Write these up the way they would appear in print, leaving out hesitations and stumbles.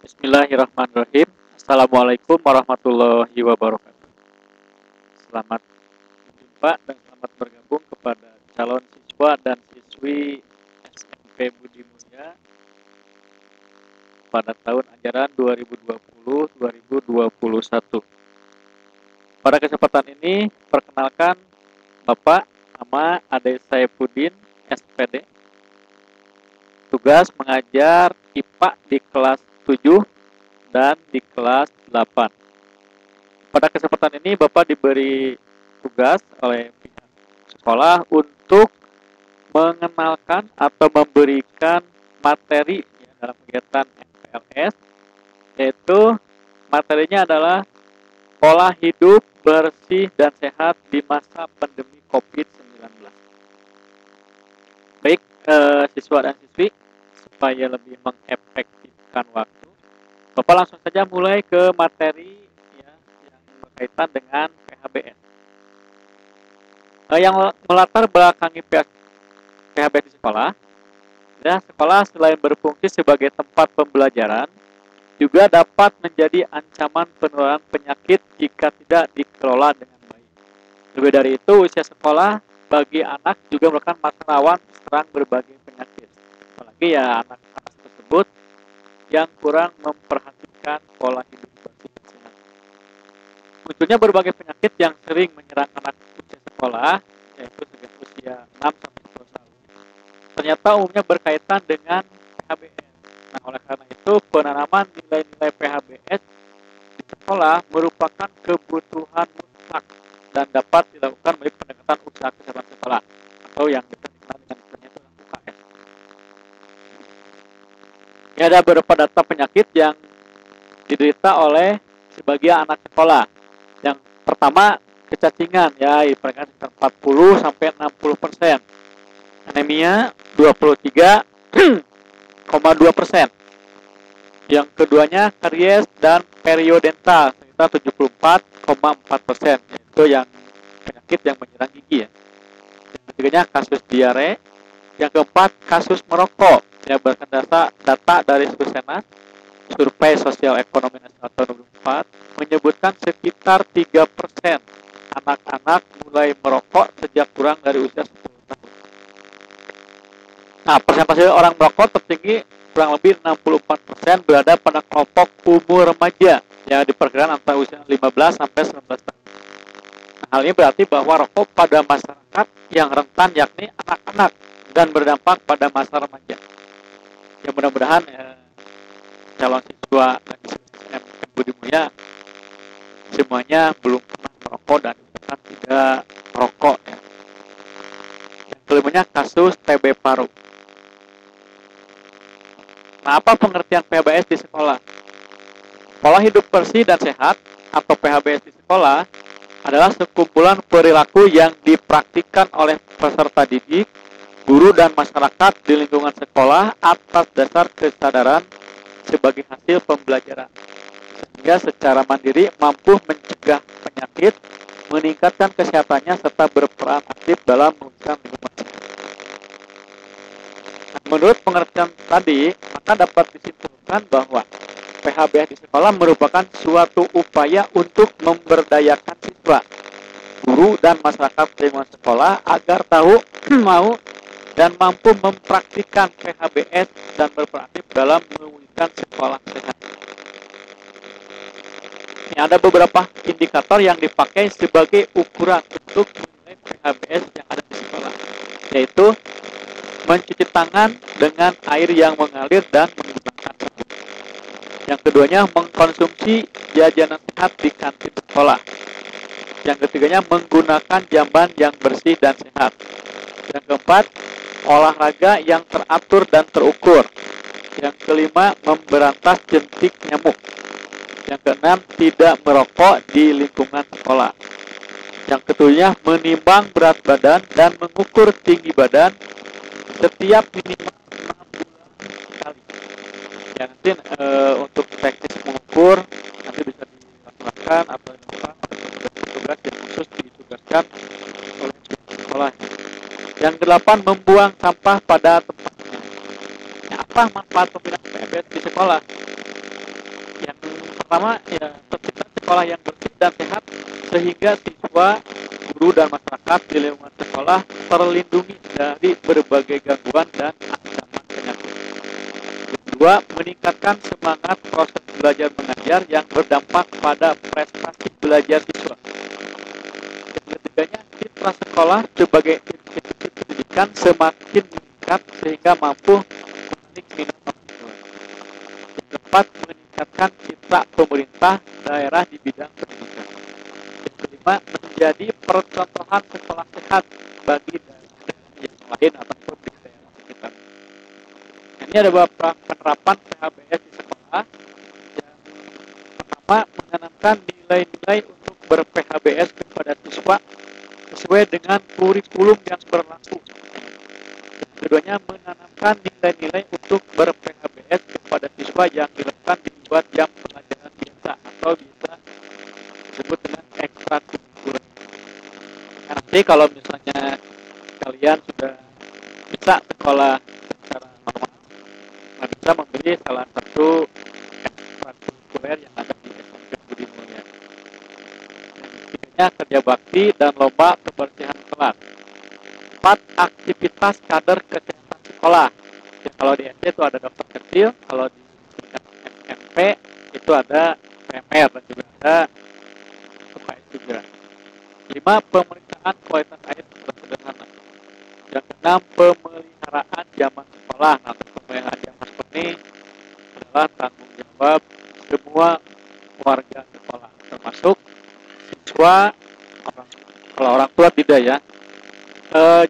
Bismillahirrahmanirrahim. Assalamualaikum warahmatullahi wabarakatuh. Selamat berjumpa dan selamat bergabung kepada calon siswa dan siswi SMP Budi Mulia pada tahun ajaran 2020-2021. Pada kesempatan ini, perkenalkan Bapak, nama Ade Saifuddin, SPD. Tugas mengajar IPA di kelas 7 dan di kelas 8. Pada kesempatan ini Bapak diberi tugas oleh pihak sekolah untuk mengenalkan atau memberikan materi dalam kegiatan MPLS, yaitu materinya adalah pola hidup bersih dan sehat di masa pandemi COVID-19. Baik, siswa dan siswi, supaya lebih mengefektifkan waktu, Bapak langsung saja mulai ke materi ya, yang berkaitan dengan PHBS. Yang melatar belakangi PHBS di sekolah, ya, sekolah selain berfungsi sebagai tempat pembelajaran, juga dapat menjadi ancaman penularan penyakit jika tidak dikelola dengan baik. Lebih dari itu, usia sekolah bagi anak juga merupakan masa rawan serang berbagai penyakit. Apalagi ya anak-anak tersebut yang kurang memperhatikan pola hidup bersih dan sehat. Munculnya berbagai penyakit yang sering menyerang anak usia sekolah, yaitu sejak usia 6 sampai 10 tahun. Ternyata umumnya berkaitan dengan PHBS. Nah, oleh karena itu, penanaman nilai-nilai PHBS di sekolah merupakan kebutuhan mutlak dan dapat dilakukan melalui pendekatan usaha kesehatan sekolah atau yang dikenal dengan UKS. Ini ada beberapa data penyakit yang diderita oleh sebagian anak sekolah. Yang pertama, kecacingan, ya, diperkirakan sekitar 40 sampai 60%. Anemia 23,2%. Yang keduanya, karies dan periodental sekitar 74,4%. Itu yang penyakit yang menyerang gigi, ya. Yang ketiganya, kasus diare. Yang keempat, kasus merokok. Yang berdasarkan data dari Susena, Survei Sosial Ekonomi Nasional tahun 2004, menyebutkan sekitar 3% anak-anak mulai merokok sejak kurang dari usia 10 tahun. Nah, persentase orang merokok tertinggi kurang lebih 64% berada pada kelompok umur remaja yang diperkirakan antara usia 15 sampai 19 tahun. Nah, hal ini berarti bahwa rokok pada masyarakat yang rentan yakni anak-anak dan berdampak pada masa remaja. Ya, mudah-mudahan calon siswa dan siswa Budi Mulia semuanya belum pernah merokok dan tidak merokok, ya. Yang kelimanya, kasus TB paru. Nah, apa pengertian PHBS di sekolah? Pola hidup bersih dan sehat atau PHBS di sekolah adalah sekumpulan perilaku yang dipraktikkan oleh peserta didik, guru dan masyarakat di lingkungan sekolah atas dasar kesadaran sebagai hasil pembelajaran, sehingga secara mandiri mampu mencegah penyakit, meningkatkan kesehatannya, serta berperan aktif dalam mewujudkan lingkungan. Menurut pengertian tadi, maka dapat disimpulkan bahwa PHBS di sekolah merupakan suatu upaya untuk memberdayakan siswa, guru, dan masyarakat lingkungan sekolah agar tahu, mau, dan mampu mempraktikkan PHBS dan berperan aktif dalam mewujudkan sekolah sehat. Ini ada beberapa indikator yang dipakai sebagai ukuran untuk menilai PHBS yang ada di sekolah, yaitu mencuci tangan dengan air yang mengalir dan menggunakan sabun. Yang keduanya, mengkonsumsi jajanan sehat di kantin sekolah. Yang ketiganya, menggunakan jamban yang bersih dan sehat. Yang keempat, olahraga yang teratur dan terukur. Yang kelima, memberantas jentik nyamuk. Yang keenam, tidak merokok di lingkungan sekolah. Yang ketujuhnya, menimbang berat badan dan mengukur tinggi badan setiap minimal 6 bulan sekali. Ya, nanti untuk teknis mengukur nanti bisa dilakukan atau tugas yang khusus ditugaskan oleh sekolah. Yang kedelapan, membuang sampah pada tempatnya. Ya, apa manfaat pembinaan PHBS di sekolah? Pertama, ya tercipta sekolah yang bersih dan sehat sehingga siswa, guru, dan masyarakat di lingkungan sekolah terlindungi dari berbagai gangguan dan ancaman penyakit. Kedua, meningkatkan semangat proses belajar mengajar yang berdampak pada prestasi belajar siswa. Ketiganya, citra sekolah sebagai institusi pendidikan semakin meningkat sehingga mampu menarik minat siswa. Keempat, meningkatkan citra pemerintah daerah di bidang pendidikan. Kelima, menjadi percontohan sekolah sehat bagi daerah yang lain ataupun di daerah sekitar. Ini ada beberapa penerapan PHBS di sekolah. Yang pertama, menanamkan nilai-nilai untuk ber-PHBS kepada siswa sesuai dengan kurikulum yang berlaku. Keduanya, menanamkan nilai-nilai untuk ber-PHBS kepada siswa yang dilakukan di luar jam pelajaran biasa atau bisa disebut dengan ekstrakurikuler. Nanti kalau misalnya kalian sudah bisa sekolah secara normal, bisa membeli salah satu ekstrakurikuler yang ada di SMP Budi Mulya. Tiga, kerja bakti dan lomba kebersihan kelas. 4, aktivitas kader kesehatan sekolah. Ya, kalau di SD itu ada dokter kecil, kalau di SMP itu ada primer dan juga ada UKS juga. 5, pemeriksaan kualitas air secara sederhana. Yang keenam, pemeliharaan zaman sekolah. Nah, pemeliharaan zaman ini adalah tanggung jawab semua warga sekolah, termasuk siswa, kalau orang tua tidak ya,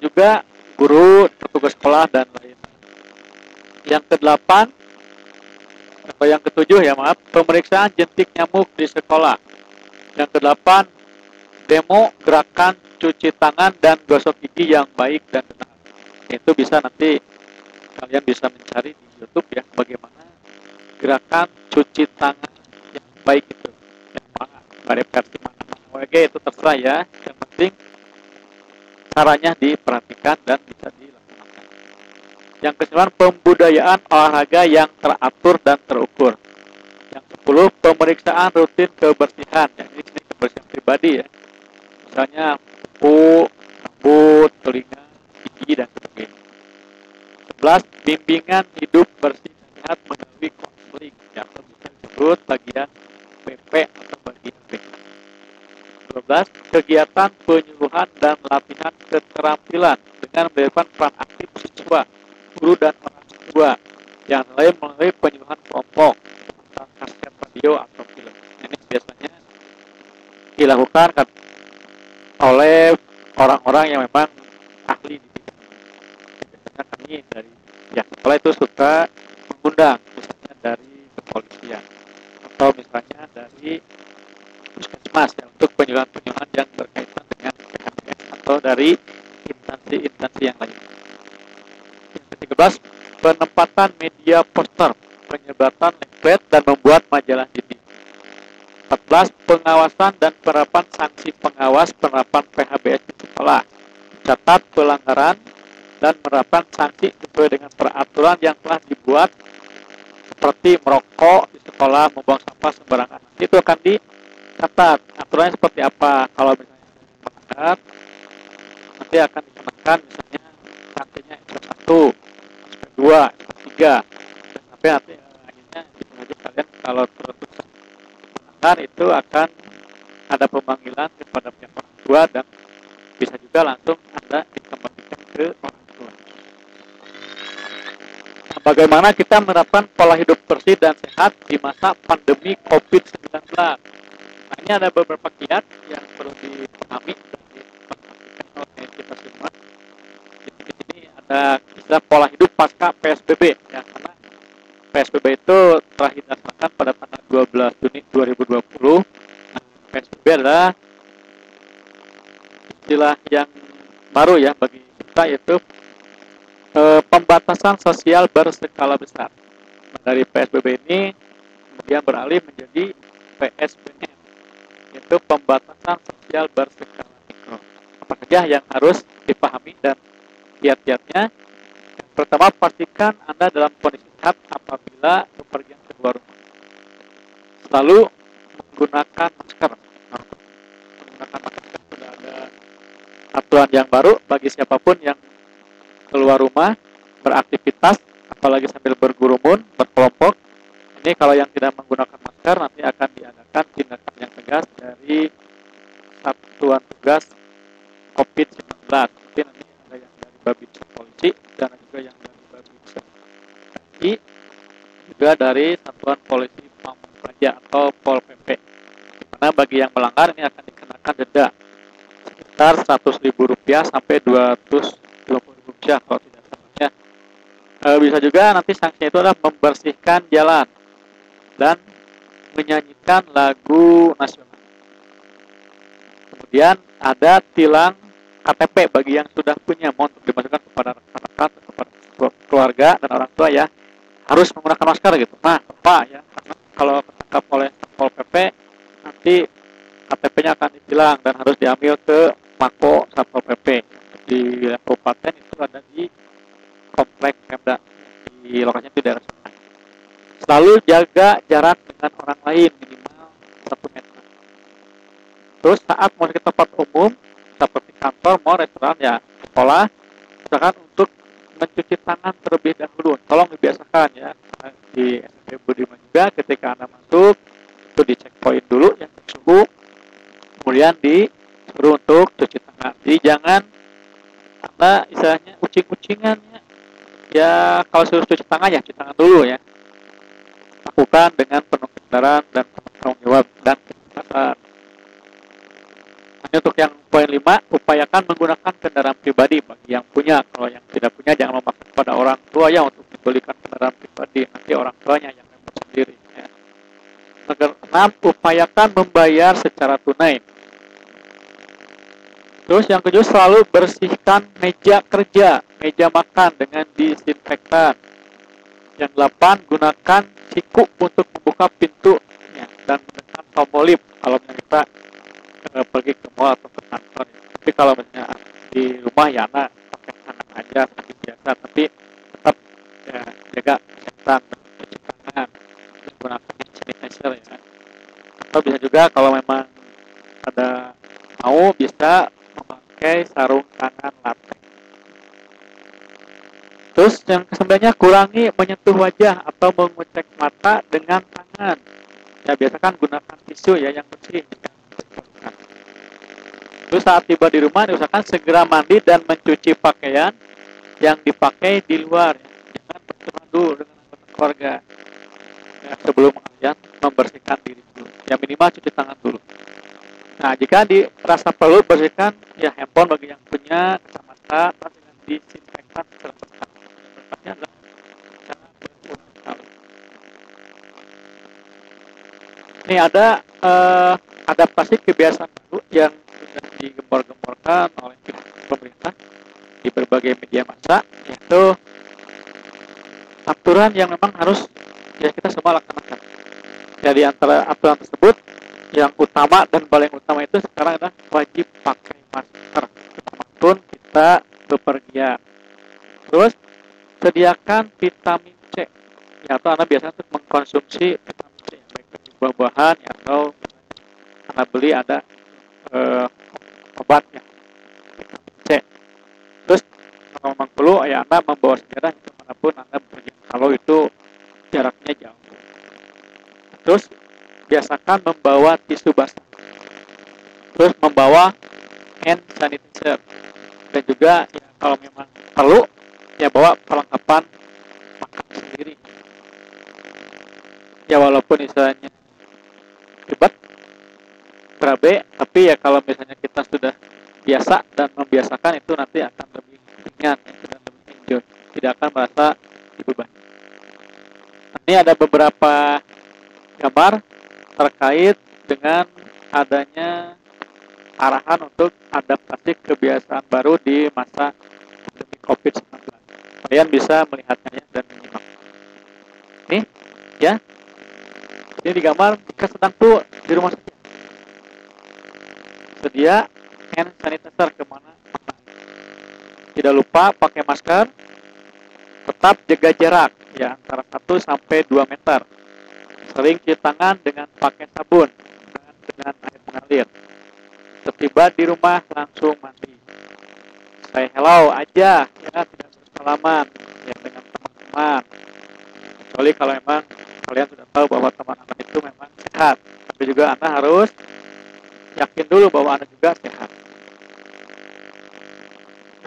juga guru, petugas sekolah, dan lain. Yang ke-8 atau yang ke-7 ya maaf, pemeriksaan jentik nyamuk di sekolah. Yang ke-8, demo gerakan cuci tangan dan gosok gigi yang baik dan benar. Itu bisa nanti kalian bisa mencari di YouTube ya, bagaimana gerakan cuci tangan yang baik itu. Dari versi mana-mana WG itu terserah ya. Yang penting caranya diperhatikan dan bisa dilaksanakan. Yang ke-9, pembudayaan olahraga yang teratur dan terukur. Yang ke-10, pemeriksaan rutin kebersihan. Ini kebersihan pribadi ya. Misalnya kuku, rambut, telinga, gigi, dan sebagainya. 11, bimbingan hidup bersih dan sehat melalui konseling yang bisa disebut bagian PP atau bagian B. 12, kegiatan penyuluhan dan latihan keterampilan dengan melibatkan peran aktif siswa, guru, dan orang tua yang lain melalui penyuluhan kelompok, kaset radio atau film. Ini biasanya dilakukan oleh orang-orang yang memang ahli di bidang. Biasanya kami dari pihak sekolah itu suka mengundang, misalnya dari kepolisian atau misalnya dari puskesmas ya, untuk penyuluhan-penyuluhan yang berkaitan dengan PHBS atau dari instansi-instansi yang lain. Yang ke-13, penempatan media poster, penyebaran leaflet, dan membuat majalah dinding. 14, pengawasan dan penerapan sanksi pengawas penerapan PHBS di sekolah. Catat pelanggaran dan menerapkan sanksi sesuai dengan peraturan yang telah dibuat, seperti merokok di sekolah, membuang sampah sembarangan. Itu akan dicatat aturannya seperti apa. Kalau misalnya melanggar, nanti akan dikenakan misalnya sanksinya SP1, SP2, SP3, dan sampai nanti akhirnya dipengaruhi kalian kalau terus melanggar itu akan ada pemanggilan kepada pihak orang tua dan bisa juga langsung Anda dikembalikan ke orang tua. Nah, bagaimana kita menerapkan pola hidup bersih dan sehat di masa pandemi COVID-19? Nah, ini ada beberapa kiat yang perlu dipahami dan diperhatikan oleh kita semua. Jadi di sini ada istilah pola hidup pasca PSBB ya, karena PSBB itu telah dilaksanakan pada tanggal 12 Juni 2020. Nah, PSBB adalah istilah yang baru ya bagi kita, yaitu pembatasan sosial berskala besar. Nah, dari PSBB ini kemudian beralih menjadi PSBM, yaitu pembatasan sosial berskala mikro. Apa saja yang harus dipahami dan kiat-kiatnya? Yang pertama, pastikan Anda dalam kondisi sehat apabila bepergian keluar rumah. Lalu yang baru bagi siapapun yang keluar rumah beraktivitas, apalagi sambil bergurumun, berkelompok. Ini kalau yang tidak menggunakan masker nanti akan diadakan tindakan yang tegas dari Satuan Tugas COVID-19. Mungkin nanti ada yang dari Babinsa Polisi dan juga yang dari Babinsa TNI, juga dari Satuan Polisi Pamung Praja atau Pol PP. Karena bagi yang melanggar ini akan dikenakan denda sekitar Rp100.000 sampai Rp250.000 kalau tidak salah ya. Bisa juga nanti sanksinya itu adalah membersihkan jalan dan menyanyikan lagu nasional. Kemudian ada tilang KTP bagi yang sudah punya, mohon untuk dimasukkan kepada rekan-rekan, kepada keluarga dan orang tua ya, harus menggunakan masker gitu. Nah, apa ya? Karena kalau ketangkap oleh Pol PP nanti KTP-nya akan ditilang dan harus diambil ke Mako Satpol PP di kabupaten. Itu ada di komplek Pemda, di lokasinya di daerah sana. Selalu jaga jarak dengan orang lain minimal 1 meter. Terus saat mau ke tempat umum seperti kantor, mall, restoran ya, sekolah, misalkan untuk mencuci tangan terlebih dahulu. Tolong dibiasakan ya, di SMP Budiman juga ketika Anda masuk itu dicek poin dulu ya, suhu, kemudian disuruh untuk cuci tangan. Jadi jangan Anda istilahnya ucing-ucingan ya, kalau suruh cuci tangan ya cuci tangan dulu ya. Lakukan dengan penuh kesadaran dan penuh tanggung jawab dan kesempatan. Hanya untuk yang poin 5, upayakan menggunakan kendaraan pribadi bagi yang punya. Kalau yang tidak punya jangan memaksa kepada orang tua ya untuk dibelikan kendaraan pribadi, nanti orang tuanya yang memang sendiri ya. Nomor 6, upayakan membayar secara tunai. Terus yang ke-7, selalu bersihkan meja kerja, meja makan dengan disinfektan. Yang 8, gunakan siku untuk membuka pintu ya, dan menekan tombol lift kalau kita pergi ke mall atau ke kantor. Tapi kalau misalnya di rumah ya anak pakai tangan aja seperti biasa, tapi tetap ya, jaga kesehatan, cuci tangan, menggunakan sanitizer ya. Atau bisa juga kalau memang ada mau bisa memakai sarung tangan latex. Terus yang ke-9, kurangi menyentuh wajah atau mengecek mata dengan tangan. Ya biasakan gunakan tisu ya yang bersih. Terus saat tiba di rumah diusahakan segera mandi dan mencuci pakaian yang dipakai di luar. Jangan bersentuhan dulu dengan anggota keluarga ya, sebelum kalian membersihkan diri dulu. Ya minimal cuci tangan dulu. Nah jika dirasa perlu bersihkan ya handphone bagi yang punya, kacamata dengan disinfektan serta ini ada adaptasi kebiasaan baru yang sudah digembor-gemborkan oleh pemerintah di berbagai media massa, yaitu aturan yang memang harus ya kita semua laksanakan. Jadi antara aturan tersebut yang utama dan paling utama itu sekarang adalah wajib pakai masker dimanapun kita bepergian. Terus sediakan vitamin C ya, atau Anda biasanya untuk mengkonsumsi vitamin C baik dari buah-buahan ya, atau Anda beli ada obatnya vitamin C. Terus kalau memang perlu ya Anda membawa senjata kemanapun Anda pergi kalau itu jaraknya jauh. Terus biasakan membawa tisu basah. Terus membawa hand sanitizer dan juga ya, kalau memang perlu ya bawa perlengkapan makan sendiri. Ya walaupun istilahnya ribet, berabe, tapi ya kalau misalnya kita sudah biasa dan membiasakan itu nanti akan lebih ringan dan lebih enjoy, tidak akan merasa dibebani. Ini ada beberapa gambar terkait dengan adanya arahan untuk adaptasi kebiasaan baru di masa pandemi COVID-19. Kalian bisa melihatnya dan menyimak. Ini ya, ini digambar jika sedang tuh di rumah sakit. Sedia hand sanitizer kemana-mana. Tidak lupa pakai masker. Tetap jaga jarak ya antara 1 sampai 2 meter. Sering cuci tangan dengan pakai sabun dengan air mengalir. Setiba di rumah langsung mandi. say hello aja, ya tidak salaman ya dengan teman-teman. Kecuali kalau memang kalian sudah tahu bahwa teman Anda itu memang sehat, tapi juga Anda harus yakin dulu bahwa Anda juga sehat.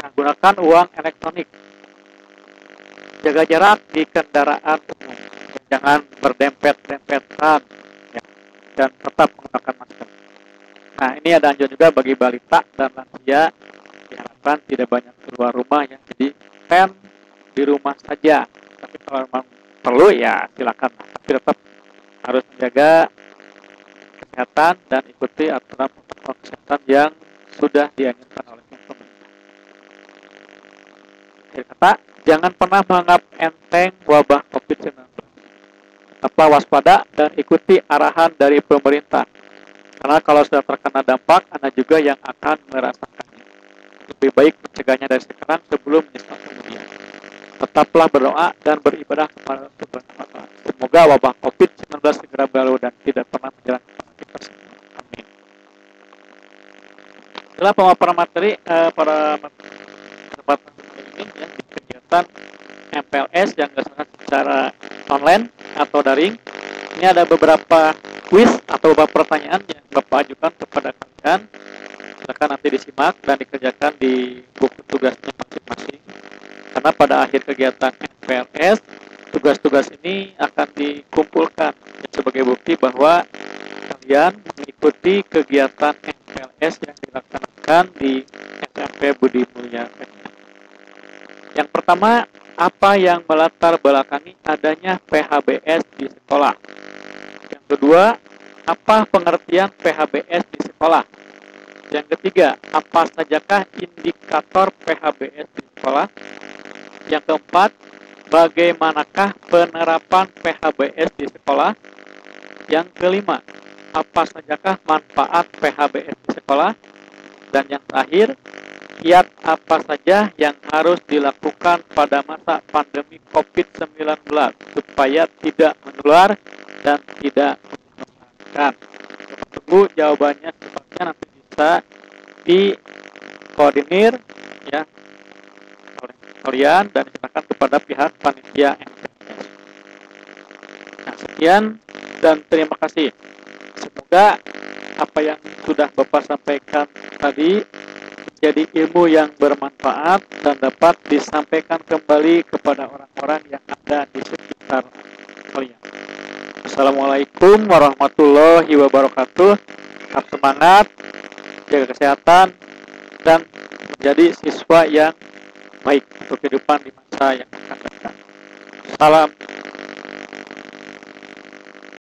Nah, gunakan uang elektronik. Jaga jarak di kendaraan umum. Jangan berdempet-dempetan ya, dan tetap menggunakan masker. Nah, ini ada anjuran juga bagi balita dan lansia, diharapkan tidak banyak keluar rumah ya. Jadi stand di rumah saja. Tapi kalau memang perlu ya silakan. Tapi tetap harus menjaga kesehatan dan ikuti aturan protokol kesehatan yang sudah dianjurkan oleh pemerintah. Akhir kata, jangan pernah menganggap enteng wabah COVID-19. Tetaplah waspada dan ikuti arahan dari pemerintah. Karena kalau sudah terkena dampak, Anda juga yang akan merasakannya. Lebih baik mencegahnya dari sekarang sebelum menyesal kemudian. Tetaplah berdoa dan beribadah kepada Tuhan. Semoga wabah COVID-19 segera berlalu dan tidak pernah menyerang kita semua. Amin. Itulah pemaparan materi para kesempatan ini ya, di kegiatan MPLS yang dilaksanakan secara online atau daring. Ini ada beberapa quiz atau beberapa pertanyaan yang Bapak ajukan kepada kalian. Silakan nanti disimak dan dikerjakan di buku tugasnya masing-masing. Karena pada akhir kegiatan MPLS, tugas-tugas ini akan dikumpulkan sebagai bukti bahwa kalian mengikuti kegiatan MPLS yang dilaksanakan di SMP Budi Mulya. Yang pertama, apa yang melatar belakangi adanya PHBS di sekolah? Yang kedua, apa pengertian PHBS di sekolah? Yang ketiga, apa sajakah indikator PHBS di sekolah? Yang keempat, bagaimanakah penerapan PHBS di sekolah? Yang kelima, apa sajakah manfaat PHBS di sekolah? Dan yang terakhir, kiat apa saja yang harus dilakukan pada masa pandemi COVID-19 supaya tidak menular dan tidak menularkan? Tunggu jawabannya secepatnya, nanti bisa dikoordinir ya oleh kalian dan diserahkan kepada pihak panitia MPLS. Nah, sekian dan terima kasih. Semoga apa yang sudah Bapak sampaikan tadi jadi ilmu yang bermanfaat dan dapat disampaikan kembali kepada orang-orang yang ada di sekitar kalian. Assalamualaikum warahmatullahi wabarakatuh. Tetap semangat, jaga kesehatan, dan menjadi siswa yang baik untuk kehidupan di masa yang akan datang. Salam